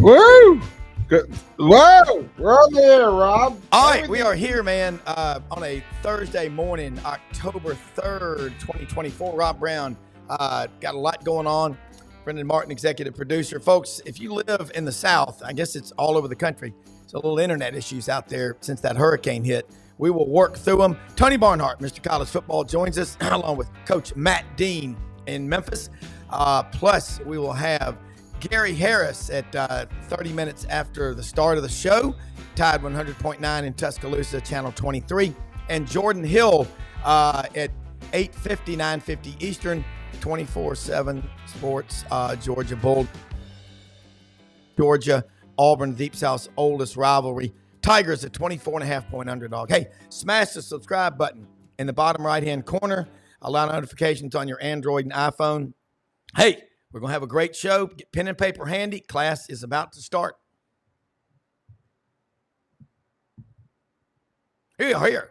Woo! Good. Whoa! We're on the air, Rob. All right, we are here, man, on a Thursday morning, October 3rd, 2024. Rob Brown, got a lot going on. Brendan Martin, executive producer. Folks, if you live in the South, I guess it's all over the country. So a little internet issues out there since that hurricane hit. We will work through them. Tony Barnhart, Mr. College Football, joins us along with Coach Matt Dean in Memphis. Plus, we will have Gary Harris at 30 minutes after the start of the show, Tide 100.9 in Tuscaloosa, Channel 23, and Jordan Hill at 8:50, 9:50 Eastern, 24/7 Sports, Georgia Bull. Georgia, Auburn, Deep South's oldest rivalry. Tigers at 24.5-point underdog. Hey, smash the subscribe button in the bottom right-hand corner. Allow notifications on your Android and iPhone. Hey, we're going to have a great show. Get pen and paper handy. Class is about to start. Here.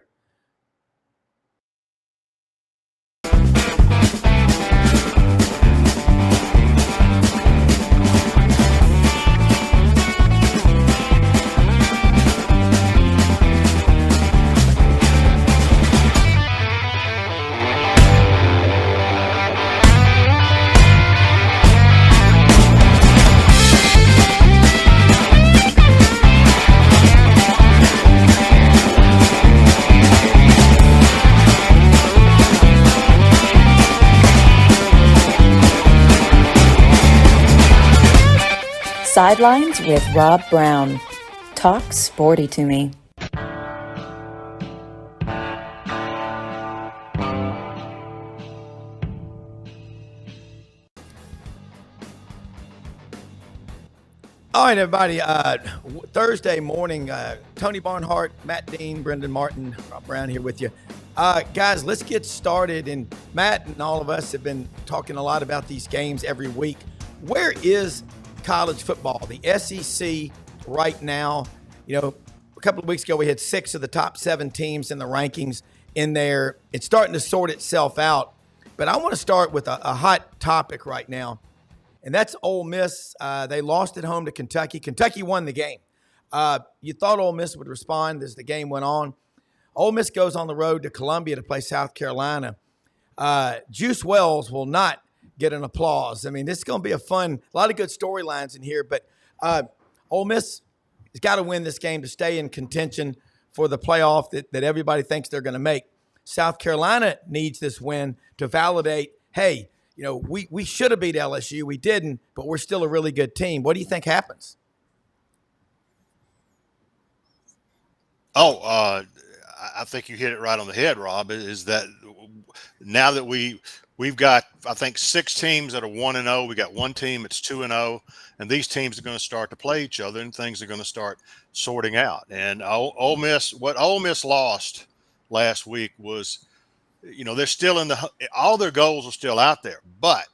Sidelines with Rob Brown. Talk sporty to me. All right, everybody. Thursday morning, Tony Barnhart, Matt Dean, Brendan Martin, Rob Brown here with you. Guys, let's get started. And Matt and all of us have been talking a lot about these games every week. Where is college football, the SEC right now? You know, a couple of weeks ago, we had 6 of the top 7 teams in the rankings in there. It's starting to sort itself out. But I want to start with a hot topic right now, and that's Ole Miss. They lost at home to Kentucky. Kentucky won the game. You thought Ole Miss would respond as the game went on. Ole Miss goes on the road to Columbia to play South Carolina. Juice Wells will not get an applause. I mean, this is going to be a lot of good storylines in here, but Ole Miss has got to win this game to stay in contention for the playoff that everybody thinks they're going to make. South Carolina needs this win to validate, hey, you know, we should have beat LSU. We didn't, but we're still a really good team. What do you think happens? I think you hit it right on the head, Rob, is that now that we've got, I think, 6 teams that are 1-0. We got one team that's 2-0, and these teams are going to start to play each other, and things are going to start sorting out. And Ole Miss lost last week was, you know, they're still all their goals are still out there, but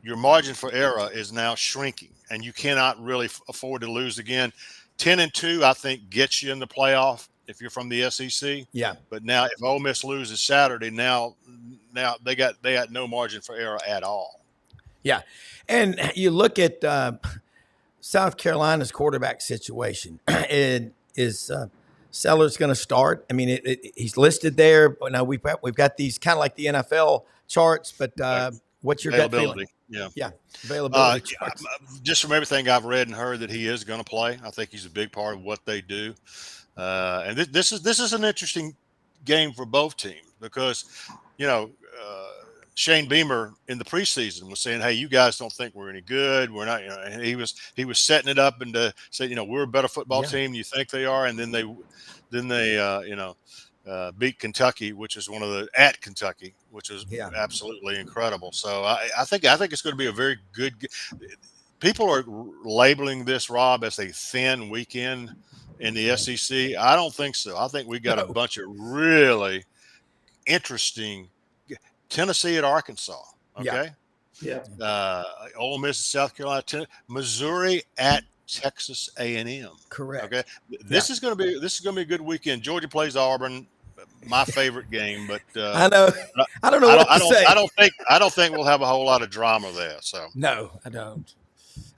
your margin for error is now shrinking, and you cannot really afford to lose again. 10-2, I think, gets you in the playoff if you're from the SEC. Yeah. But now if Ole Miss loses Saturday, now they got no margin for error at all. Yeah. And you look at South Carolina's quarterback situation. Is Sellers going to start? I mean, he's listed there. Now we've got these kind of like the NFL charts, but what's your gut feeling? Yeah. Availability. Just from everything I've read and heard, that he is going to play. I think he's a big part of what they do. And this is an interesting game for both teams because, you know, Shane Beamer in the preseason was saying, "Hey, you guys don't think we're any good. We're not." You know, and he was setting it up and to say, you know, we're a better football team than you think they are. And then they beat Kentucky, which is at Kentucky, which is absolutely incredible. So I think it's going to be a very good. People are labeling this, Rob, as a thin weekend in the SEC. I don't think so. I think we got a bunch of really interesting. Tennessee at Arkansas. Okay. Yeah. Ole Miss at South Carolina. Missouri at Texas A&M. Correct. Okay. This is going to be a good weekend. Georgia plays Auburn. My favorite game, but I know. I don't know what to say. I don't think we'll have a whole lot of drama there. So no, I don't.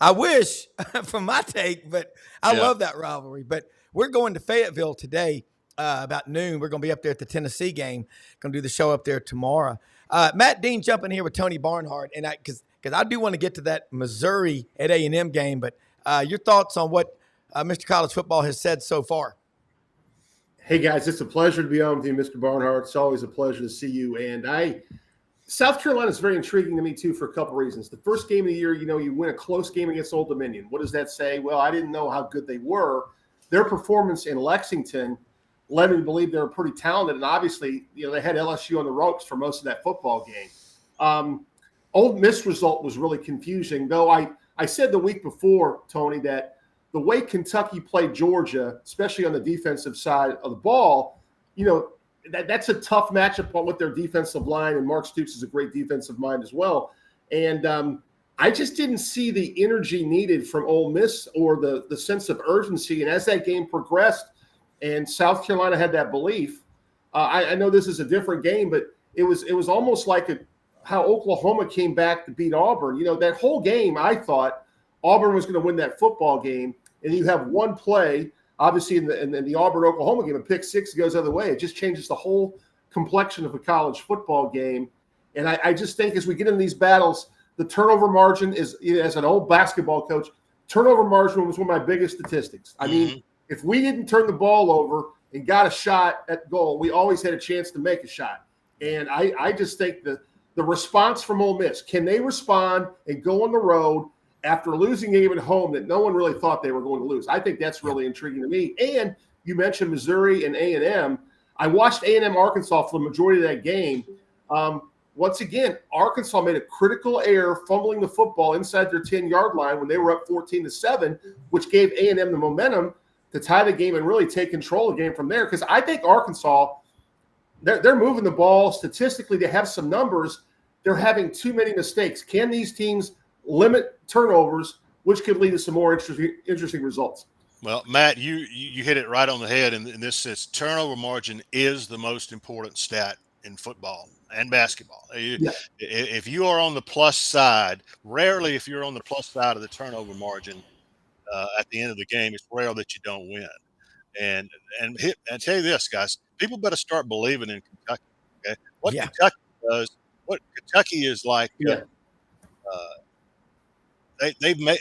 I wish from my take, but I Yeah. love that rivalry. But we're going to Fayetteville today about noon. We're going to be up there at the Tennessee game. Going to do the show up there tomorrow. Matt Dean jumping here with Tony Barnhart, and because I do want to get to that Missouri at A&M game. But your thoughts on what Mr. College Football has said so far? Hey guys, it's a pleasure to be on with you, Mr. Barnhart. It's always a pleasure to see you. And South Carolina is very intriguing to me too for a couple reasons. The first game of the year, you win a close game against Old Dominion. What does that say? Well, I didn't know how good they were. Their performance in Lexington led me to believe they were pretty talented. And obviously, they had LSU on the ropes for most of that football game. Old Miss result was really confusing, though. I said the week before, Tony, that the way Kentucky played Georgia, especially on the defensive side of the ball, that's a tough matchup with their defensive line, and Mark Stoops is a great defensive mind as well. And I just didn't see the energy needed from Ole Miss or the sense of urgency. And as that game progressed and South Carolina had that belief, I know this is a different game, but it was almost like how Oklahoma came back to beat Auburn. That whole game, I thought Auburn was going to win that football game. And you have one play, obviously, in the Auburn-Oklahoma game, a pick six goes the other way. It just changes the whole complexion of a college football game. And I just think as we get into these battles, the turnover margin is, as an old basketball coach, turnover margin was one of my biggest statistics. I mean, if we didn't turn the ball over and got a shot at goal, we always had a chance to make a shot. And I just think the response from Ole Miss, can they respond and go on the road after losing a game at home that no one really thought they were going to lose? I think that's really intriguing to me. And you mentioned Missouri and A&M. I watched A&M Arkansas for the majority of that game. Once again, Arkansas made a critical error fumbling the football inside their 10-yard line when they were up 14-7, which gave A&M the momentum to tie the game and really take control of the game from there. Because I think Arkansas, they're moving the ball. Statistically, they have some numbers. They're having too many mistakes. Can these teams limit turnovers, which could lead to some more interesting results? Well, Matt, you hit it right on the head, and this says turnover margin is the most important stat in football and basketball. If you are on the plus side, rarely if you're on the plus side of the turnover margin at the end of the game, it's rare that you don't win. And tell you this, guys, people better start believing in Kentucky. Okay, Kentucky does, what Kentucky is like. They've made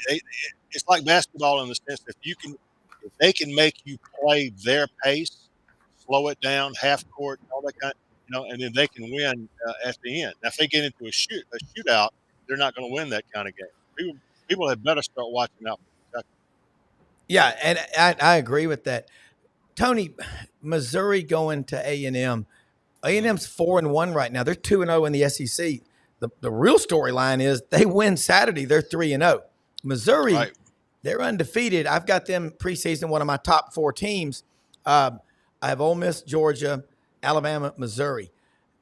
it's like basketball in the sense that if they can make you play their pace, slow it down, half court, all that kind, and then they can win at the end. Now, if they get into a shootout, they're not going to win that kind of game. People had better start watching out for Kentucky. Yeah, and I agree with that. Tony, Missouri going to A&M. A&M's 4-1 right now. They're 2-0 in the SEC. The real storyline is they win Saturday. They're 3-0. Missouri, right, they're undefeated. I've got them preseason one of my top 4 teams. I have Ole Miss, Georgia, Alabama, Missouri.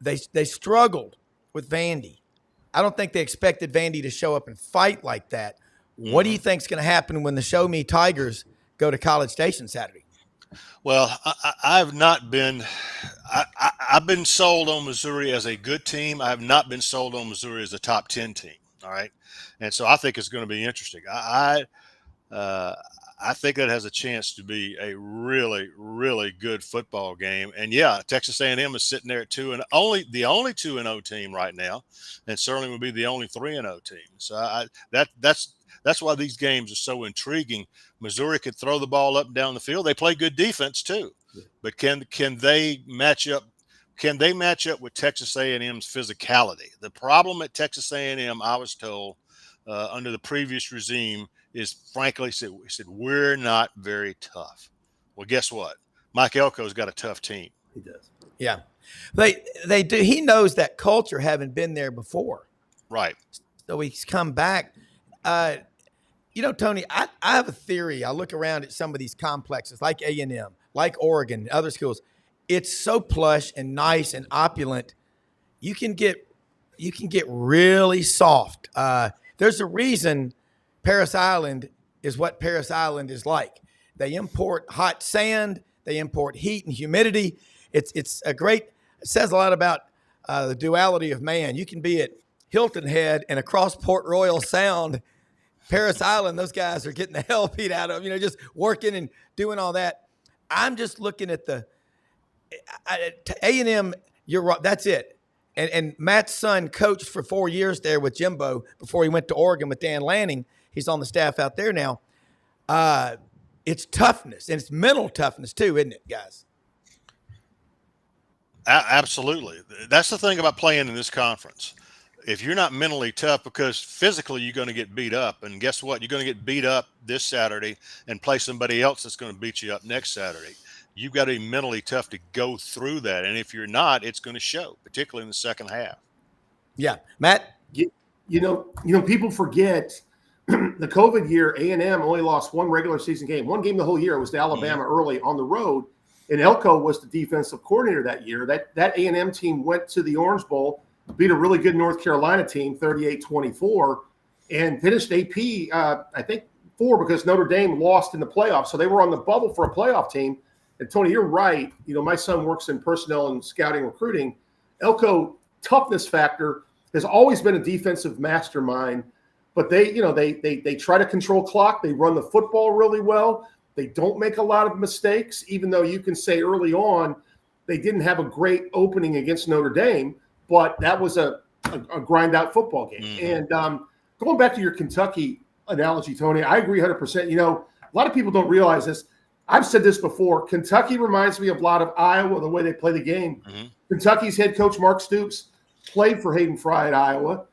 They struggled with Vandy. I don't think they expected Vandy to show up and fight like that. What do you think is going to happen when the Show Me Tigers go to College Station Saturday? Well, I've not been I've been sold on Missouri as a good team. I have not been sold on Missouri as a top 10 team. All right. And so I think it's going to be interesting. I think that has a chance to be a really, really good football game. And yeah, Texas A&M is sitting there at the only 2-0 team right now, and certainly will be the only 3-0 team. So that's why these games are so intriguing. Missouri could throw the ball up and down the field. They play good defense too, but can they match up? Can they match up with Texas A&M's physicality? The problem at Texas A&M, I was told under the previous regime, is frankly said we're not very tough. Well, guess what? Mike Elko's got a tough team. He does. Yeah, they do. He knows that culture, having been there before. Right. So he's come back. Tony, I have a theory. I look around at some of these complexes like A&M, like Oregon, other schools. It's so plush and nice and opulent. You can get really soft. There's a reason Paris Island is what Paris Island is like. They import hot sand. They import heat and humidity. It says a lot about the duality of man. You can be at Hilton Head and across Port Royal Sound Paris Island, those guys are getting the hell beat out of them, just working and doing all that. I'm just looking at the A&M. You're right. That's it. And Matt's son coached for 4 years there with Jimbo before he went to Oregon with Dan Lanning. He's on the staff out there now. It's toughness, and it's mental toughness too, isn't it, guys? Absolutely. That's the thing about playing in this conference. If you're not mentally tough, because physically you're going to get beat up, and guess what? You're going to get beat up this Saturday and play somebody else that's going to beat you up next Saturday. You've got to be mentally tough to go through that. And if you're not, it's going to show, particularly in the second half. Yeah. Matt? People forget the COVID year, A&M only lost one regular season game. One game the whole year. It was to Alabama early on the road. And Elko was the defensive coordinator that year. That A&M team went to the Orange Bowl, beat a really good North Carolina team, 38-24, and finished AP, I think, 4 because Notre Dame lost in the playoffs. So they were on the bubble for a playoff team. And, Tony, you're right. My son works in personnel and scouting recruiting. Elko toughness factor has always been a defensive mastermind. But they try to control clock. They run the football really well. They don't make a lot of mistakes, even though you can say early on they didn't have a great opening against Notre Dame, but that was a grind-out football game. Mm-hmm. And going back to your Kentucky analogy, Tony, I agree 100%. A lot of people don't realize this. I've said this before. Kentucky reminds me of a lot of Iowa, the way they play the game. Mm-hmm. Kentucky's head coach, Mark Stoops, played for Hayden Fry at Iowa.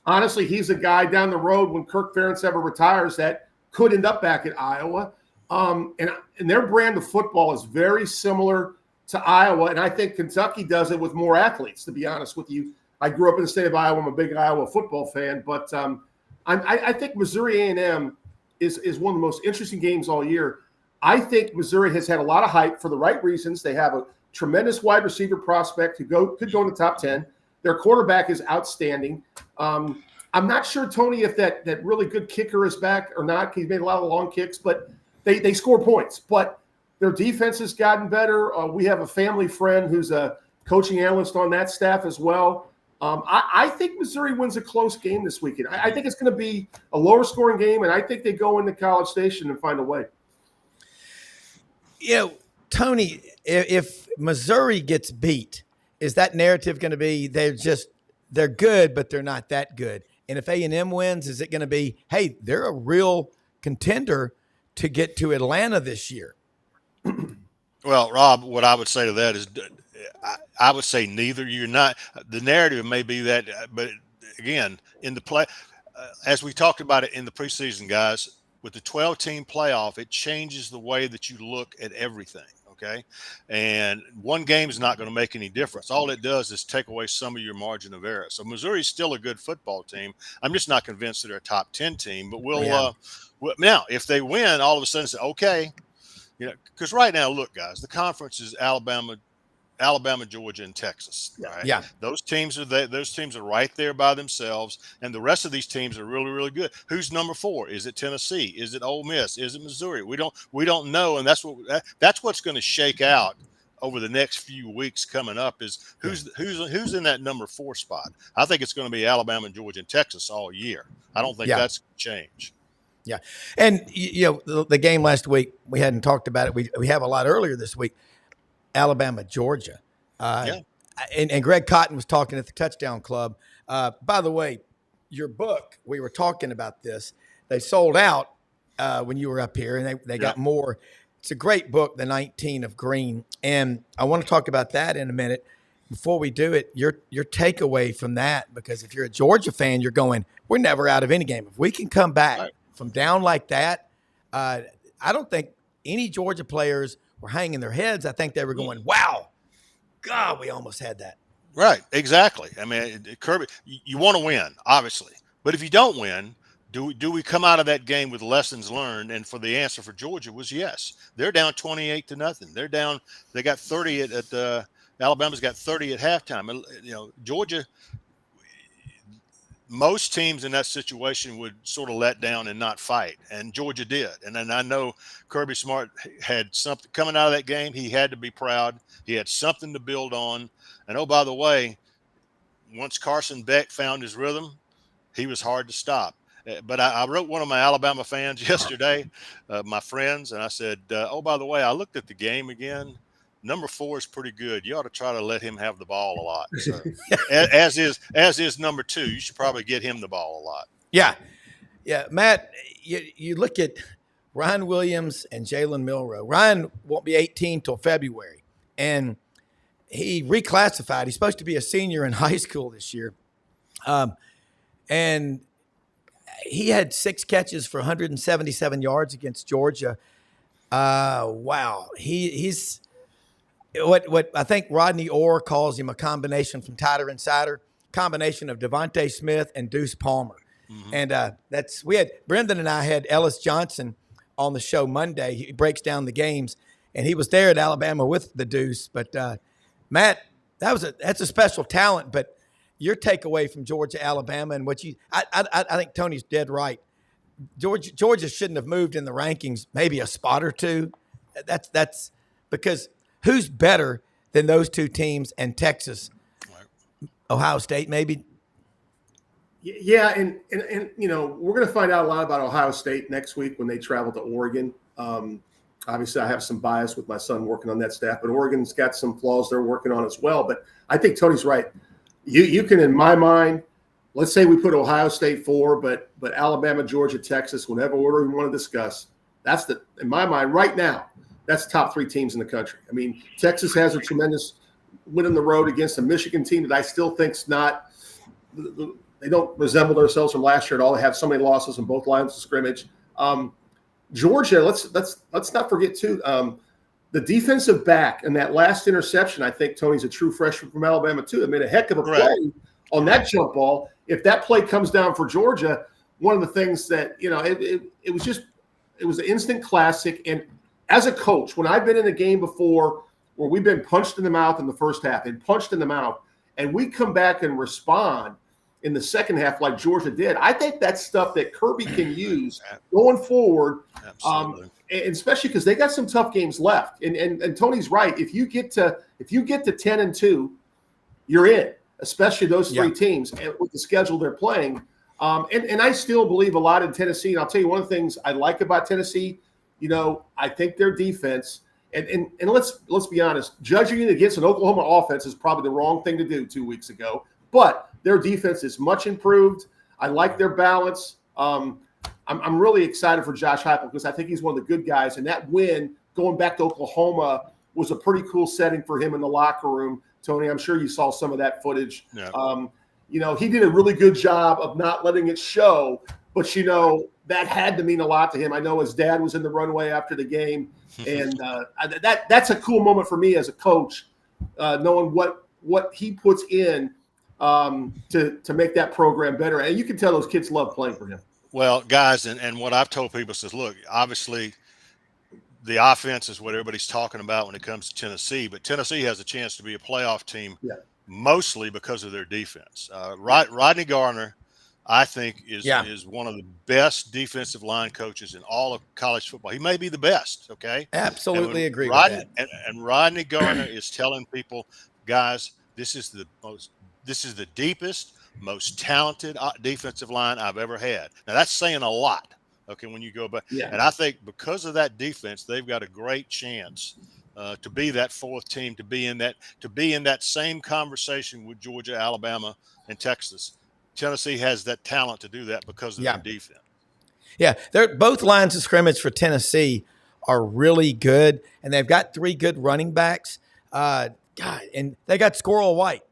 Honestly, he's a guy down the road when Kirk Ferentz ever retires that could end up back at Iowa. And their brand of football is very similar to Iowa, and I think Kentucky does it with more athletes, to be honest with you. I grew up in the state of Iowa. I'm a big Iowa football fan, but I think Missouri A&M is one of the most interesting games all year. I think Missouri has had a lot of hype for the right reasons. They have a tremendous wide receiver prospect who could go in the top 10. Their quarterback is outstanding. I'm not sure, Tony, if that really good kicker is back or not. He's made a lot of long kicks, but they score points. But their defense has gotten better. We have a family friend who's a coaching analyst on that staff as well. I think Missouri wins a close game this weekend. I think it's going to be a lower scoring game, and I think they go into College Station and find a way. Tony, if Missouri gets beat, is that narrative going to be they're good, but they're not that good? And if A&M wins, is it going to be, hey, they're a real contender to get to Atlanta this year? Well, Rob, what I would say to that is I would say neither. You're not. The narrative may be that, but again, in the play, as we talked about it in the preseason, guys, with the 12-team playoff, it changes the way that you look at everything. Okay. And one game is not going to make any difference. All it does is take away some of your margin of error. So Missouri's still a good football team. I'm just not convinced that they're a top 10 team, but now if they win, all of a sudden say, okay, because right now, look, guys, the conference is Alabama, Georgia, and Texas. Right? Yeah. Those teams are right there by themselves, and the rest of these teams are really, really good. Who's number 4? Is it Tennessee? Is it Ole Miss? Is it Missouri? We don't know, and that's what's going to shake out over the next few weeks coming up. Is who's in that number 4 spot? I think it's going to be Alabama, Georgia, and Texas all year. I don't think that's going to change. Yeah, and the game last week, we hadn't talked about it. We have a lot earlier this week. Alabama, Georgia. And Greg Cotton was talking at the Touchdown Club. By the way, your book, we were talking about this. They sold out when you were up here, and they got more. It's a great book, The 19 of Green. And I want to talk about that in a minute. Before we do it, your takeaway from that, because if you're a Georgia fan, you're going, we're never out of any game. If we can come back from down like that, I don't think any Georgia players were hanging their heads. I think they were going, wow, God, we almost had that. Right, exactly. I mean, Kirby, you want to win, obviously. But if you don't win, do we come out of that game with lessons learned? And for the answer for Georgia was yes. They're down 28-0. They're down. They got 30 at Alabama's got 30 at halftime. And, Georgia, most teams in that situation would sort of let down and not fight, and Georgia did. And then I know Kirby Smart had something coming out of that game. He had to be proud. He had something to build on. And, oh, by the way, once Carson Beck found his rhythm, he was hard to stop. But I wrote one of my Alabama fans yesterday, my friends, and I said, "Oh, by the way, I looked at the game again. Number 4 is pretty good. You ought to try to let him have the ball a lot. So, as is number 2. You should probably get him the ball a lot." Yeah. Yeah. Matt, you look at Ryan Williams and Jalen Milroe. Ryan won't be 18 till February. And he reclassified. He's supposed to be a senior in high school this year. And he had 6 catches for 177 yards against Georgia. Wow. He's what I think Rodney Orr calls him a combination from Tighter Insider, combination of Devontae Smith and Deuce Palmer. Mm-hmm. And we had Brendan and I had Ellis Johnson on the show Monday. He breaks down the games, and he was there at Alabama with the Deuce. But Matt, that's a special talent. But your takeaway from Georgia, Alabama, and I think Tony's dead right. Georgia shouldn't have moved in the rankings, maybe a spot or two. That's because who's better than those two teams and Texas, Ohio State, maybe? Yeah, and we're going to find out a lot about Ohio State next week when they travel to Oregon. Obviously, I have some bias with my son working on that staff, but Oregon's got some flaws they're working on as well. But I think Tony's right. You can, in my mind, let's say we put Ohio State 4, but Alabama, Georgia, Texas, whatever order we want to discuss, in my mind right now, that's the top 3 teams in the country. I mean, Texas has a tremendous win on the road against a Michigan team that I still think's not they don't resemble themselves from last year at all. They have so many losses on both lines of scrimmage. Georgia, let's not forget too, the defensive back and that last interception. I think Tony's a true freshman from Alabama too. I made a heck of a play on that jump ball. If that play comes down for Georgia, one of the things that it was an instant classic. And as a coach, when I've been in a game before where we've been punched in the mouth in the first half and punched in the mouth, and we come back and respond in the second half like Georgia did, I think that's stuff that Kirby can use going forward. And especially because they got some tough games left. And Tony's right. If you get to 10-2, you're in, especially those 3 teams with the schedule they're playing. And I still believe a lot in Tennessee. And I'll tell you one of the things I like about Tennessee, I think their defense, and let's be honest, judging it against an Oklahoma offense is probably the wrong thing to do 2 weeks ago. But their defense is much improved. I like their balance. I'm really excited for Josh Heupel because I think he's one of the good guys. And that win going back to Oklahoma was a pretty cool setting for him in the locker room. Tony, I'm sure you saw some of that footage. Yeah. He did a really good job of not letting it show. But, that had to mean a lot to him. I know his dad was in the runway after the game. And that's a cool moment for me as a coach, knowing what he puts in to make that program better. And you can tell those kids love playing for him. Well, guys, and what I've told people is, look, obviously the offense is what everybody's talking about when it comes to Tennessee, but Tennessee has a chance to be a playoff team mostly because of their defense. Rodney Garner, I think, is one of the best defensive line coaches in all of college football. He may be the best, okay? Absolutely agree with that. And Rodney Garner is telling people, guys, this is the deepest, most talented defensive line I've ever had. Now, that's saying a lot, okay, when you go back. Yeah. And I think because of that defense, they've got a great chance to be that 4th team, to be in that same conversation with Georgia, Alabama, and Texas. Tennessee has that talent to do that because of their defense. Yeah, both lines of scrimmage for Tennessee are really good, and they've got 3 good running backs. And they got Squirrel White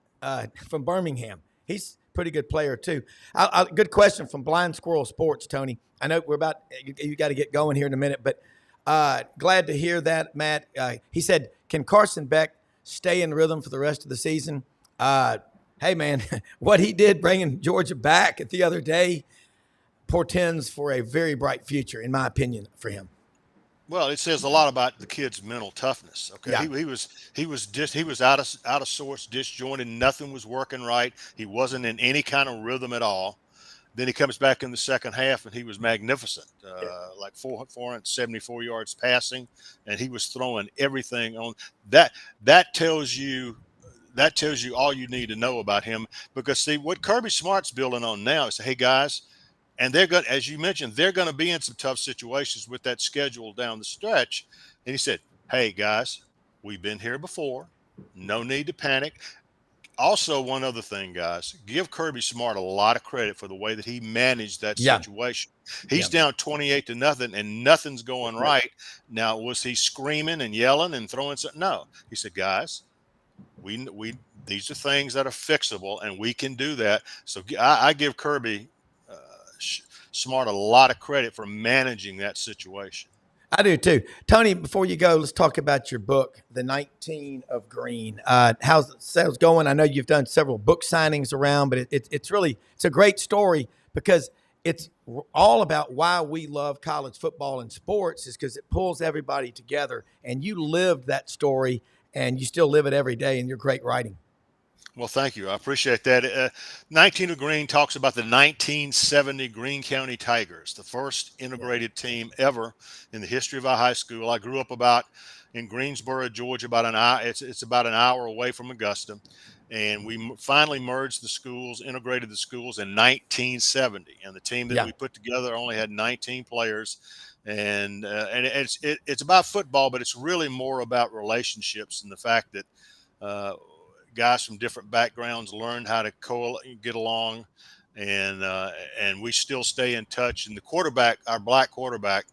from Birmingham. He's a pretty good player too. Good question from Blind Squirrel Sports, Tony. I know you got to get going here in a minute, but glad to hear that, Matt. He said, can Carson Beck stay in rhythm for the rest of the season? Hey, man, what he did bringing Georgia back the other day portends for a very bright future, in my opinion, for him. Well, it says a lot about the kid's mental toughness. Okay, yeah. he was out of sorts, disjointed. Nothing was working right. He wasn't in any kind of rhythm at all. Then he comes back in the second half, and he was magnificent, like 474 yards passing, and he was throwing everything on that. That tells you all you need to know about him. Because see, what Kirby Smart's building on now is, hey guys, And they're going, as you mentioned, they're going to be in some tough situations with that schedule down the stretch. And he said, "Hey guys, we've been here before. No need to panic." Also, one other thing, guys, give Kirby Smart a lot of credit for the way that he managed that Yeah. situation. Yeah. He's down 28-0 and nothing's going right. Now, was he screaming and yelling and throwing something? No. He said, "Guys, we these are things that are fixable and we can do that." So I give Kirby uh, Smart a lot of credit for managing that situation. I do too. Tony, before you go, let's talk about your book, The 19 of Green. How's the sales going? I know you've done several book signings around, but it's a great story because it's all about why we love college football and sports is because it pulls everybody together. And you lived that story and you still live it every day in your great writing. Well, thank you. I appreciate that. 19 of Green talks about the 1970 Greene County Tigers, the first integrated team ever in the history of our high school. I grew up in Greensboro, Georgia, about an hour. It's about an hour away from Augusta, and we finally merged the schools, integrated the schools in 1970. And the team that we put together only had 19 players. And it's about football, but it's really more about relationships and the fact that guys from different backgrounds learned how to get along, and we still stay in touch. And the quarterback, our black quarterback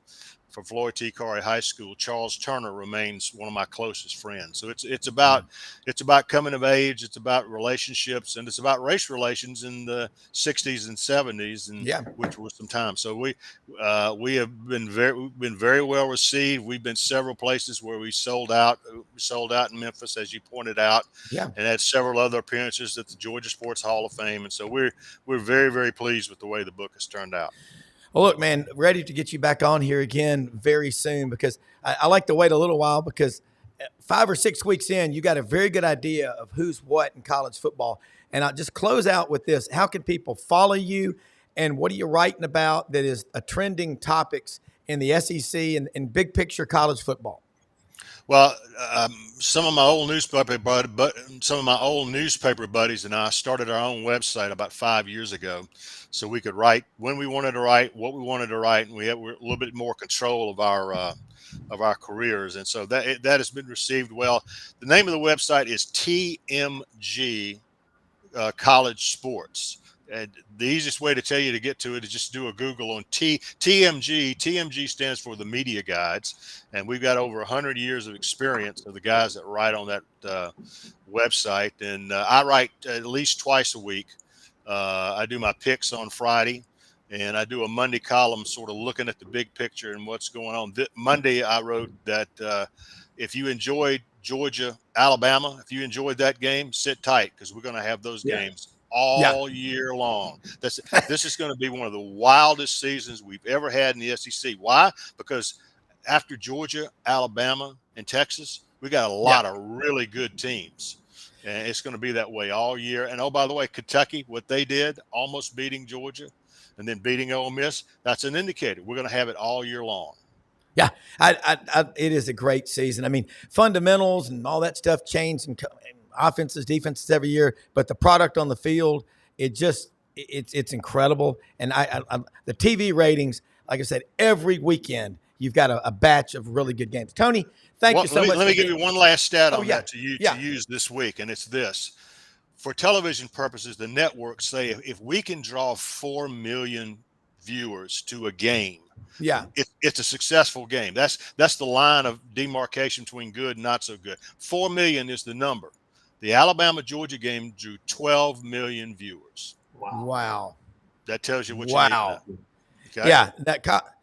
for Floyd T. Carey High School, Charles Turner, remains one of my closest friends. So it's about coming of age, it's about relationships, and it's about race relations in the 60s and 70s, and which was some time. So we have been very well received. We've been several places where we sold out. We sold out in Memphis, as you pointed out, and had several other appearances at the Georgia Sports Hall of Fame. And so we're very, very pleased with the way the book has turned out. Well, look, man, ready to get you back on here again very soon because I like to wait a little while because 5 or 6 weeks in, you got a very good idea of who's what in college football. And I'll just close out with this. How can people follow you and what are you writing about that is a trending topics in the SEC and big picture college football? Well, some of my old newspaper buddies and I started our own website about 5 years ago, so we could write when we wanted to write, what we wanted to write, and we're a little bit more control of our careers. And so that has been received well. The name of the website is TMG College Sports. And the easiest way to tell you to get to it is just do a Google on TMG. TMG stands for the Media Guides, and we've got over 100 years of experience of the guys that write on that website. And I write at least twice a week. I do my picks on Friday, and I do a Monday column sort of looking at the big picture and what's going on. Monday, I wrote that if you enjoyed Georgia, Alabama, if you enjoyed that game, sit tight because we're going to have those games all year long. This is going to be one of the wildest seasons we've ever had in the SEC. Why? Because after Georgia, Alabama, and Texas, we got a lot of really good teams. And it's going to be that way all year. And, oh, by the way, Kentucky, what they did, almost beating Georgia and then beating Ole Miss, that's an indicator. We're going to have it all year long. Yeah, it is a great season. I mean, fundamentals and all that stuff change and offenses, defenses every year, but the product on the field, it's incredible. And the TV ratings, like I said, every weekend you've got a batch of really good games. Tony, thank you so much. Let me give you one last stat on that to use this week, and it's this. For television purposes, the networks say if we can draw 4 million viewers to a game, it's a successful game. That's the line of demarcation between good and not so good. 4 million is the number. The Alabama-Georgia game drew 12 million viewers. Wow. That tells you what you need to know. Okay?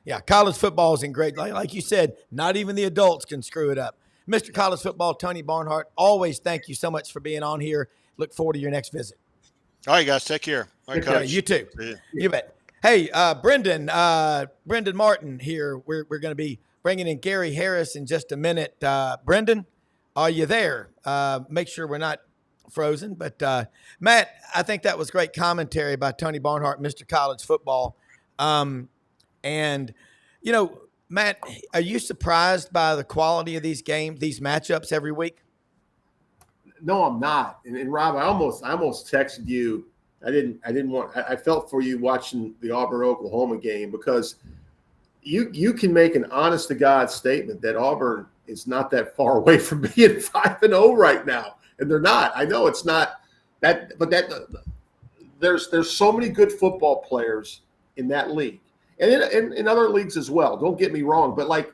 Yeah, college football is in great. Like you said, not even the adults can screw it up. Mr. College Football, Tony Barnhart, always thank you so much for being on here. Look forward to your next visit. All right, guys, take care. All right, Coach. You too. You bet. Hey, Brendan Martin here. We're going to be bringing in Gary Harris in just a minute. Brendan, are you there? Make sure we're not frozen. But, Matt, I think that was great commentary by Tony Barnhart, Mr. College Football. And, you know, Matt, are you surprised by the quality of these games, these matchups every week? No, I'm not. And Rob, I almost texted you I felt for you watching the Auburn-Oklahoma game, because you can make an honest to God statement that Auburn is not that far away from being 5-0 right now, and they're not. I know it's not that, but there's so many good football players in that league, and in other leagues as well. Don't get me wrong, but like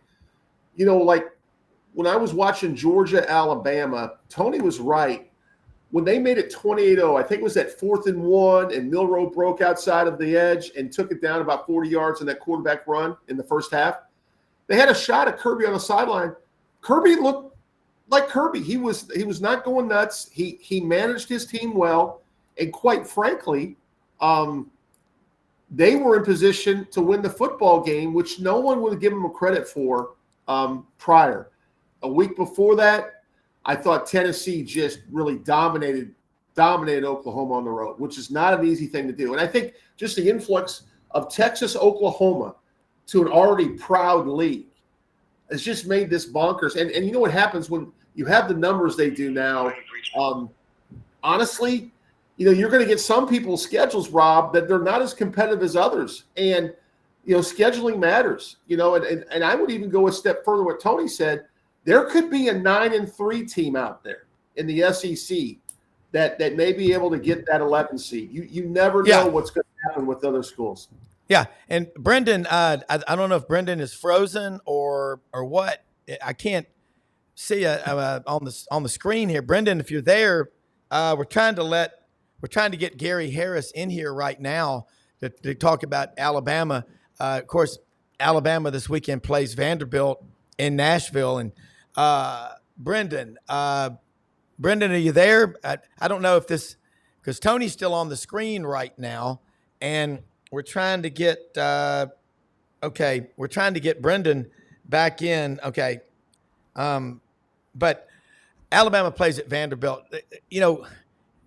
when I was watching Georgia, Alabama, Tony was right. When they made it 28-0, I think it was that 4th and 1, and Milroe broke outside of the edge and took it down about 40 yards in that quarterback run in the first half. They had a shot at Kirby on the sideline. Kirby looked like Kirby. He was not going nuts. He managed his team well, and quite frankly, they were in position to win the football game, which no one would give them credit for prior. A week before that, I thought Tennessee just really dominated Oklahoma on the road, which is not an easy thing to do. And I think just the influx of Texas, Oklahoma to an already proud league has just made this bonkers. And you know what happens when you have the numbers they do now? Honestly, you're going to get some people's schedules, Rob, that they're not as competitive as others. And, scheduling matters, and I would even go a step further what Tony said. There could be a 9-3 team out there in the SEC that may be able to get that 11 seed. You never know what's going to happen with other schools. Yeah, and Brendan, I don't know if Brendan is frozen or what. I can't see on the screen here. Brendan, if you're there, we're trying to get Gary Harris in here right now to talk about Alabama. Of course, Alabama this weekend plays Vanderbilt in Nashville, and Brendan, are you there? I don't know if this, because Tony's still on the screen right now, and we're trying to get Brendan back in. Okay. But Alabama plays at Vanderbilt.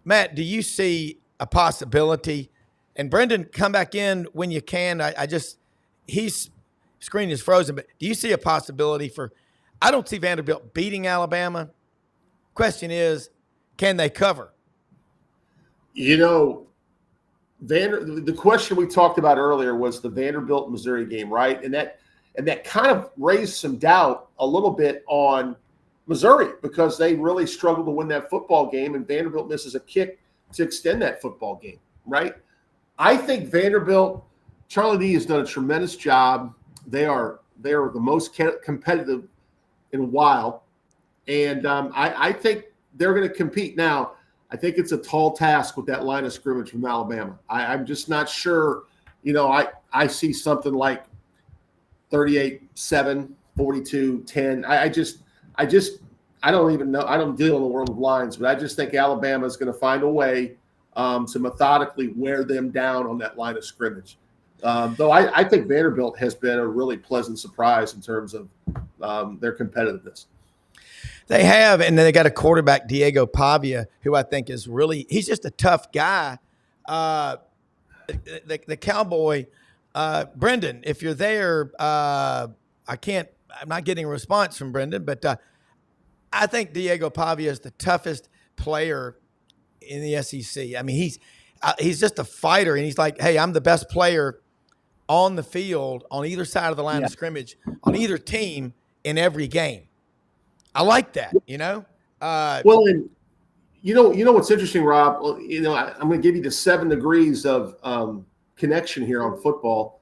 Matt, do you see a possibility? And Brendan, come back in when you can. His screen is frozen, but do you see a possibility I don't see Vanderbilt beating Alabama. Question is, can they cover? The question we talked about earlier was the Vanderbilt-Missouri game, right? And that kind of raised some doubt a little bit on Missouri, because they really struggled to win that football game, and Vanderbilt misses a kick to extend that football game, right? I think Vanderbilt, Charlie D has done a tremendous job. They are the most competitive in a while, and I think they're going to compete. Now, I think it's a tall task with that line of scrimmage from Alabama. I'm just not sure. I see something like 38-7, 42-10. I don't even know. I don't deal in the world of lines, but I just think Alabama is going to find a way to methodically wear them down on that line of scrimmage. Though I think Vanderbilt has been a really pleasant surprise in terms of their competitiveness. They have, and then they got a quarterback, Diego Pavia, who I think is he's just a tough guy. The Cowboy, Brendan, if you're there, I'm not getting a response from Brendan, but I think Diego Pavia is the toughest player in the SEC. I mean, he's just a fighter, and he's like, hey, I'm the best player on the field on either side of the line of scrimmage on either team in every game. I like that, Well, and what's interesting, Rob. I'm going to give you the 7 degrees of connection here on football.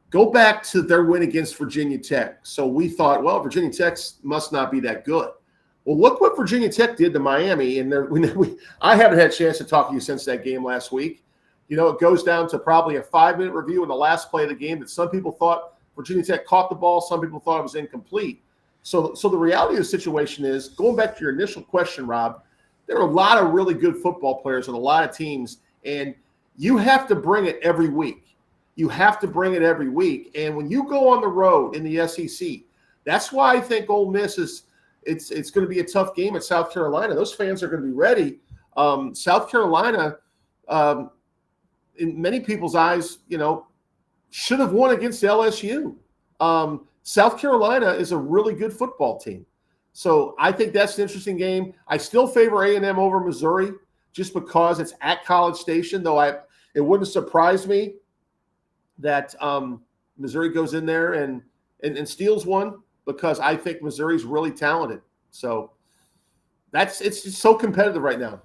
Go back to their win against Virginia Tech. So we thought, well, Virginia Tech must not be that good. Well, look what Virginia Tech did to Miami. And I haven't had a chance to talk to you since that game last week. It goes down to probably a 5-minute review in the last play of the game that some people thought Virginia Tech caught the ball. Some people thought it was incomplete. So the reality of the situation is, going back to your initial question, Rob, there are a lot of really good football players on a lot of teams, and you have to bring it every week. You have to bring it every week. And when you go on the road in the SEC, that's why I think Ole Miss it's going to be a tough game at South Carolina. Those fans are going to be ready. South Carolina, in many people's eyes, should have won against LSU. South Carolina is a really good football team. So I think that's an interesting game. I still favor A&M over Missouri just because it's at College Station. Though it wouldn't surprise me that Missouri goes in there and steals one, because I think Missouri's really talented. So it's just so competitive right now.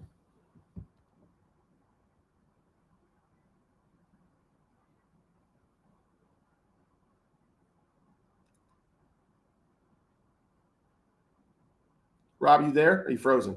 Rob, you there? Are you frozen?